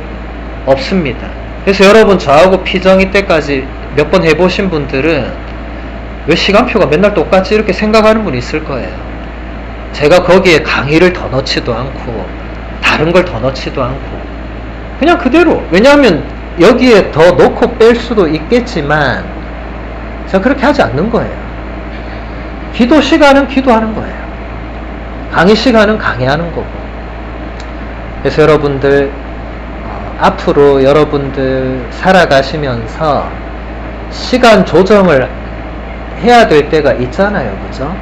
없습니다. 그래서 여러분 저하고 피정이 때까지 몇 번 해보신 분들은 왜 시간표가 맨날 똑같지 이렇게 생각하는 분이 있을 거예요. 제가 거기에 강의를 더 넣지도 않고 다른 걸 더 넣지도 않고 그냥 그대로, 왜냐하면 여기에 더 넣고 뺄 수도 있겠지만 제가 그렇게 하지 않는 거예요. 기도 시간은 기도하는 거예요. 강의 시간은 강의하는 거고. 그래서 여러분들 앞으로 여러분들 살아가시면서 시간 조정을 해야 될 때가 있잖아요. 그죠?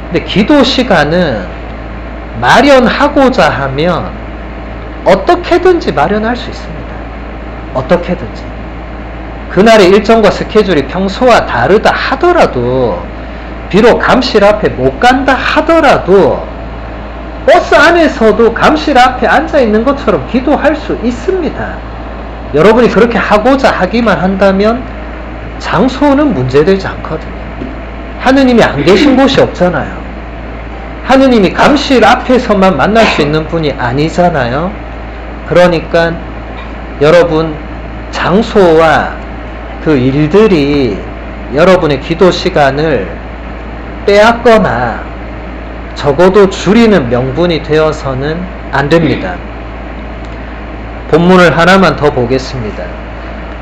근데 기도 시간은 마련하고자 하면 어떻게든지 마련할 수 있습니다. 어떻게든지. 그날의 일정과 스케줄이 평소와 다르다 하더라도, 비록 감실 앞에 못 간다 하더라도 버스 안에서도 감실 앞에 앉아 있는 것처럼 기도할 수 있습니다. 여러분이 그렇게 하고자 하기만 한다면 장소는 문제되지 않거든요. 하느님이 안 계신 곳이 없잖아요. 하느님이 감실 앞에서만 만날 수 있는 분이 아니잖아요. 그러니까 여러분 장소와 그 일들이 여러분의 기도 시간을 빼앗거나 적어도 줄이는 명분이 되어서는 안 됩니다. 본문을 하나만 더 보겠습니다.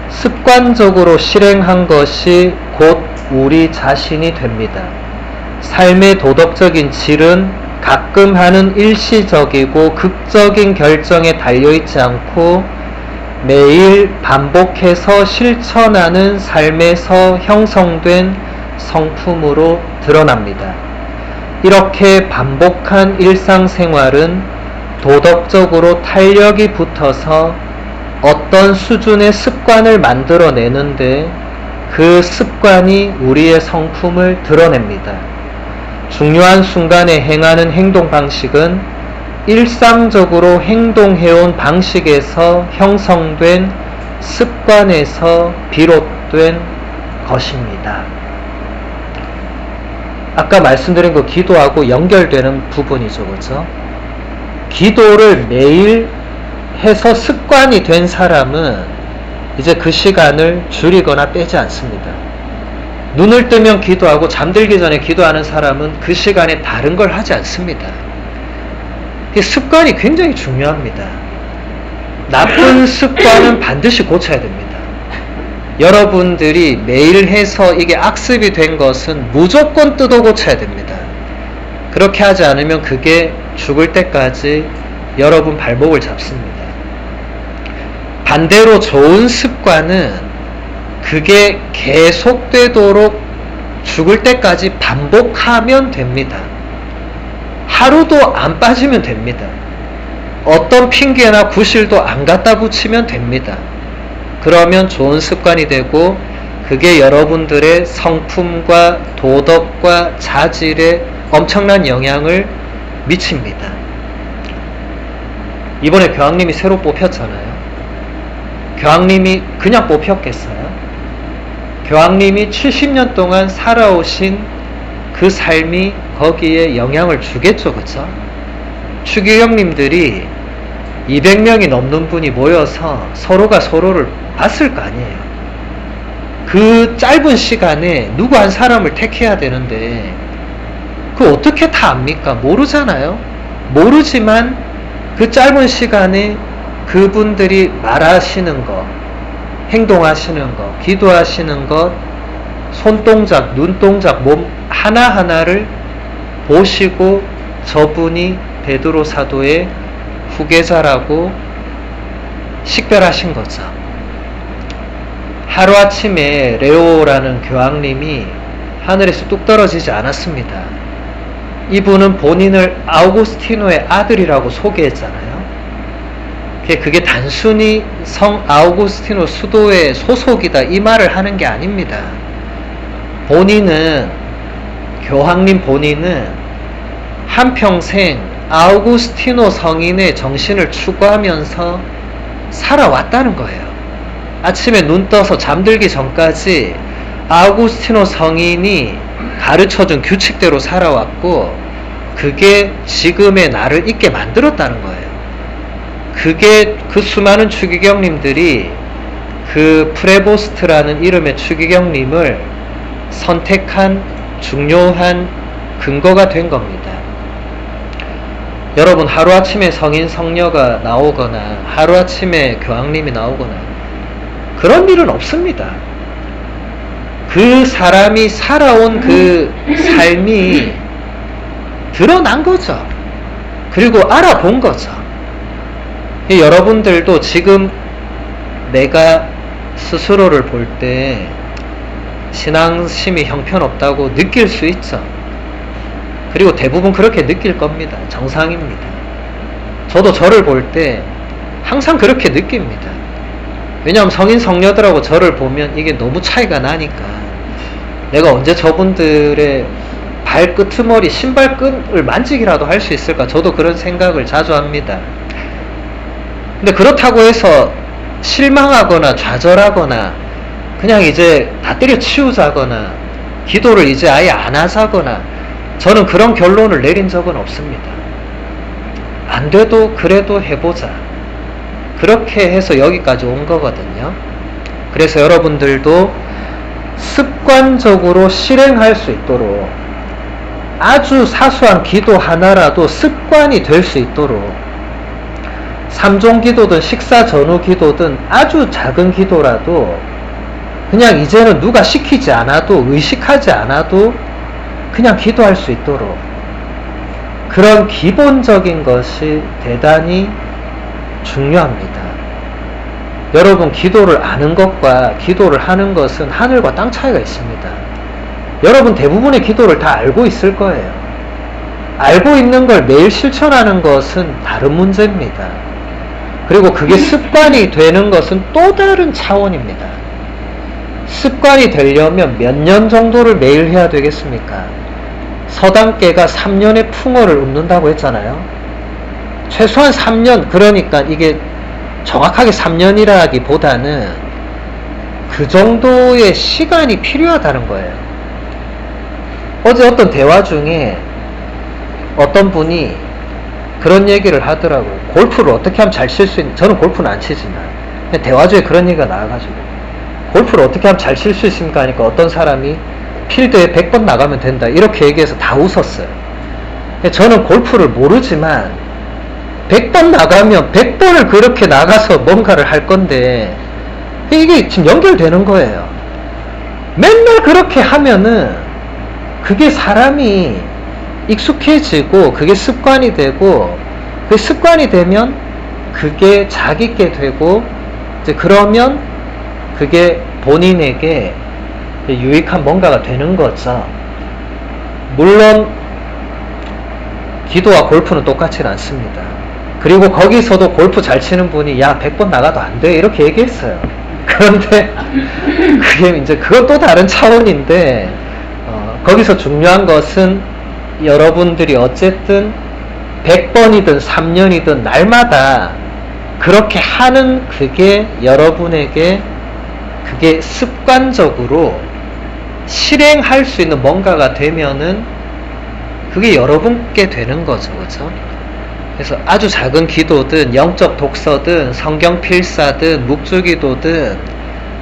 습관적으로 실행한 것이 곧 우리 자신이 됩니다. 삶의 도덕적인 질은 가끔 하는 일시적이고 극적인 결정에 달려있지 않고 매일 반복해서 실천하는 삶에서 형성된 성품으로 드러납니다. 이렇게 반복한 일상생활은 도덕적으로 탄력이 붙어서 어떤 수준의 습관을 만들어내는데 그 습관이 우리의 성품을 드러냅니다. 중요한 순간에 행하는 행동 방식은 일상적으로 행동해온 방식에서 형성된 습관에서 비롯된 것입니다. 아까 말씀드린 그 기도하고 연결되는 부분이죠. 그렇죠? 기도를 매일 해서 습관이 된 사람은 이제 그 시간을 줄이거나 빼지 않습니다. 눈을 뜨면 기도하고 잠들기 전에 기도하는 사람은 그 시간에 다른 걸 하지 않습니다. 습관이 굉장히 중요합니다. 나쁜 습관은 반드시 고쳐야 됩니다. 여러분들이 매일 해서 이게 악습이 된 것은 무조건 뜯어 고쳐야 됩니다. 그렇게 하지 않으면 그게 죽을 때까지 여러분 발목을 잡습니다. 반대로 좋은 습관은 그게 계속되도록 죽을 때까지 반복하면 됩니다. 하루도 안 빠지면 됩니다. 어떤 핑계나 구실도 안 갖다 붙이면 됩니다. 그러면 좋은 습관이 되고 그게 여러분들의 성품과 도덕과 자질에 엄청난 영향을 미칩니다. 이번에 교황님이 새로 뽑혔잖아요. 교황님이 그냥 뽑혔겠어요? 교황님이 70년 동안 살아오신 그 삶이 거기에 영향을 주겠죠. 그쵸? 추기경님들이 200명이 넘는 분이 모여서 서로가 서로를 봤을 거 아니에요. 그 짧은 시간에 누구 한 사람을 택해야 되는데 그 어떻게 다 압니까? 모르잖아요. 모르지만 그 짧은 시간에 그분들이 말하시는 것, 행동하시는 것, 기도하시는 것, 손동작, 눈동작, 몸 하나하나를 보시고 저분이 베드로 사도의 후계자라고 식별하신 거죠. 하루아침에 레오라는 교황님이 하늘에서 뚝 떨어지지 않았습니다. 이분은 본인을 아우구스티노의 아들이라고 소개했잖아요. 그게 단순히 성 아우구스티노 수도의 소속이다 이 말을 하는 게 아닙니다. 본인은, 교황님 본인은 한평생 아우구스티노 성인의 정신을 추구하면서 살아왔다는 거예요. 아침에 눈 떠서 잠들기 전까지 아우구스티노 성인이 가르쳐준 규칙대로 살아왔고 그게 지금의 나를 있게 만들었다는 거예요. 그게 그 수많은 추기경님들이 그 프레보스트라는 이름의 추기경님을 선택한 중요한 근거가 된 겁니다. 여러분 하루아침에 성인 성녀가 나오거나 하루아침에 교황님이 나오거나 그런 일은 없습니다. 그 사람이 살아온 그 삶이 드러난 거죠. 그리고 알아본 거죠. 여러분들도 지금 내가 스스로를 볼 때 신앙심이 형편없다고 느낄 수 있죠. 그리고 대부분 그렇게 느낄 겁니다. 정상입니다. 저도 저를 볼 때 항상 그렇게 느낍니다. 왜냐하면 성인 성녀들하고 저를 보면 이게 너무 차이가 나니까 내가 언제 저분들의 발끄트머리 신발끈을 만지기라도 할 수 있을까, 저도 그런 생각을 자주 합니다. 근데 그렇다고 해서 실망하거나 좌절하거나 그냥 이제 다 때려치우자거나 기도를 이제 아예 안 하자거나 저는 그런 결론을 내린 적은 없습니다. 안 돼도 그래도 해보자, 그렇게 해서 여기까지 온 거거든요. 그래서 여러분들도 습관적으로 실행할 수 있도록 아주 사소한 기도 하나라도 습관이 될 수 있도록 3종 기도든 식사 전후 기도든 아주 작은 기도라도 그냥 이제는 누가 시키지 않아도 의식하지 않아도 그냥 기도할 수 있도록 그런 기본적인 것이 대단히 중요합니다. 여러분 기도를 아는 것과 기도를 하는 것은 하늘과 땅 차이가 있습니다. 여러분 대부분의 기도를 다 알고 있을 거예요. 알고 있는 걸 매일 실천하는 것은 다른 문제입니다. 그리고 그게 습관이 되는 것은 또 다른 차원입니다. 습관이 되려면 몇 년 정도를 매일 해야 되겠습니까? 서당계가 3년의 풍어를 읊는다고 했잖아요. 최소한 3년, 그러니까 이게 정확하게 3년이라기보다는 그 정도의 시간이 필요하다는 거예요. 어제 어떤 대화 중에 어떤 분이 그런 얘기를 하더라고요. 골프를 어떻게 하면 잘 칠 수 있는, 저는 골프는 안 치지만 대화 중에 그런 얘기가 나와가지고 골프를 어떻게 하면 잘 칠 수 있습니까 하니까 어떤 사람이 필드에 100번 나가면 된다 이렇게 얘기해서 다 웃었어요. 저는 골프를 모르지만 100번 나가면 100번을 그렇게 나가서 뭔가를 할 건데 이게 지금 연결되는 거예요. 맨날 그렇게 하면은 그게 사람이 익숙해지고 그게 습관이 되고 그 습관이 되면 그게 자기게 되고 이제 그러면 그게 본인에게 유익한 뭔가가 되는 거죠. 물론 기도와 골프는 똑같지는 않습니다. 그리고 거기서도 골프 잘 치는 분이 야 100번 나가도 안 돼 이렇게 얘기했어요. 그런데 그게 이제 그건 또 다른 차원인데 거기서 중요한 것은 여러분들이 어쨌든 100번이든 3년이든 날마다 그렇게 하는 그게 여러분에게 그게 습관적으로 실행할 수 있는 뭔가가 되면은 그게 여러분께 되는 거죠. 그렇죠? 그래서 아주 작은 기도든 영적 독서든 성경 필사든 묵주기도든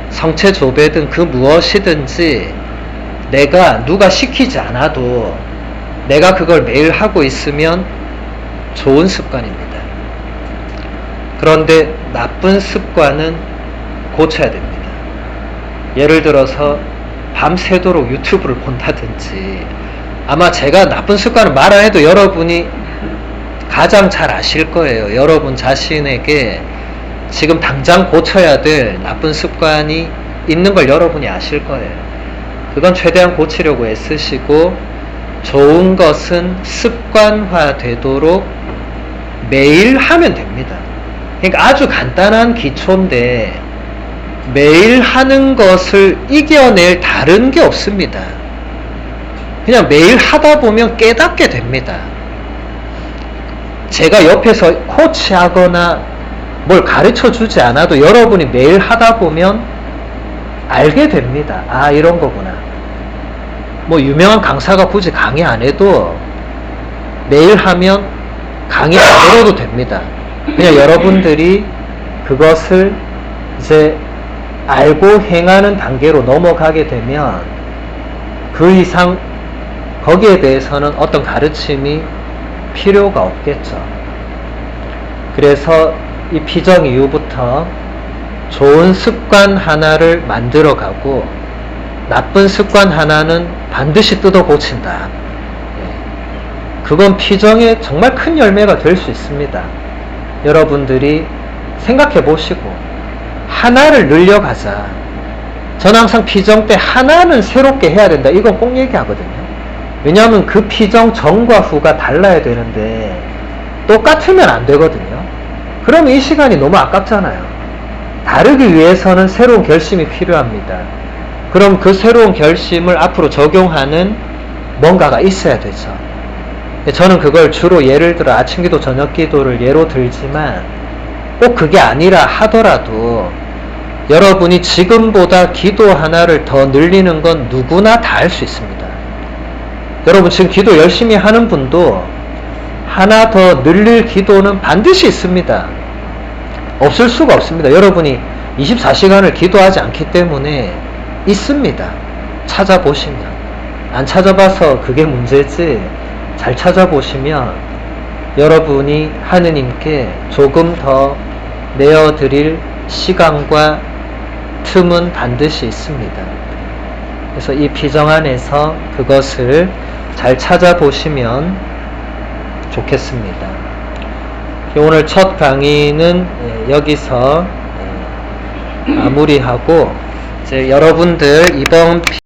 성체 조배든 그 무엇이든지 내가 누가 시키지 않아도 내가 그걸 매일 하고 있으면 좋은 습관입니다. 그런데 나쁜 습관은 고쳐야 됩니다. 예를 들어서 밤새도록 유튜브를 본다든지, 아마 제가 나쁜 습관을 말 안 해도 여러분이 가장 잘 아실 거예요. 여러분 자신에게 지금 당장 고쳐야 될 나쁜 습관이 있는 걸 여러분이 아실 거예요. 그건 최대한 고치려고 애쓰시고 좋은 것은 습관화 되도록 매일 하면 됩니다. 그러니까 아주 간단한 기초인데 매일 하는 것을 이겨낼 다른 게 없습니다. 그냥 매일 하다 보면 깨닫게 됩니다. 제가 옆에서 코치하거나 뭘 가르쳐 주지 않아도 여러분이 매일 하다 보면 알게 됩니다. 아, 이런 거구나. 뭐 유명한 강사가 굳이 강의 안 해도 매일 하면 강의 안 들어도 됩니다. 그냥 여러분들이 그것을 이제 알고 행하는 단계로 넘어가게 되면 그 이상 거기에 대해서는 어떤 가르침이 필요가 없겠죠. 그래서 이 피정 이후부터 좋은 습관 하나를 만들어가고 나쁜 습관 하나는 반드시 뜯어 고친다. 그건 피정의 정말 큰 열매가 될 수 있습니다. 여러분들이 생각해 보시고 하나를 늘려가자. 저는 항상 피정 때 하나는 새롭게 해야 된다. 이건 꼭 얘기하거든요. 왜냐하면 그 피정 전과 후가 달라야 되는데 똑같으면 안 되거든요. 그러면 이 시간이 너무 아깝잖아요. 다르기 위해서는 새로운 결심이 필요합니다. 그럼 그 새로운 결심을 앞으로 적용하는 뭔가가 있어야 되죠. 저는 그걸 주로 예를 들어 아침 기도, 저녁 기도를 예로 들지만 꼭 그게 아니라 하더라도 여러분이 지금보다 기도 하나를 더 늘리는 건 누구나 다 할 수 있습니다. 여러분 지금 기도 열심히 하는 분도 하나 더 늘릴 기도는 반드시 있습니다. 없을 수가 없습니다. 여러분이 24시간을 기도하지 않기 때문에 있습니다. 찾아보시면. 안 찾아봐서 그게 문제지, 잘 찾아보시면 여러분이 하느님께 조금 더 내어드릴 시간과 틈은 반드시 있습니다. 그래서 이 피정 안에서 그것을 잘 찾아보시면 좋겠습니다. 오늘 첫 강의는 여기서 마무리하고 이제 여러분들 이번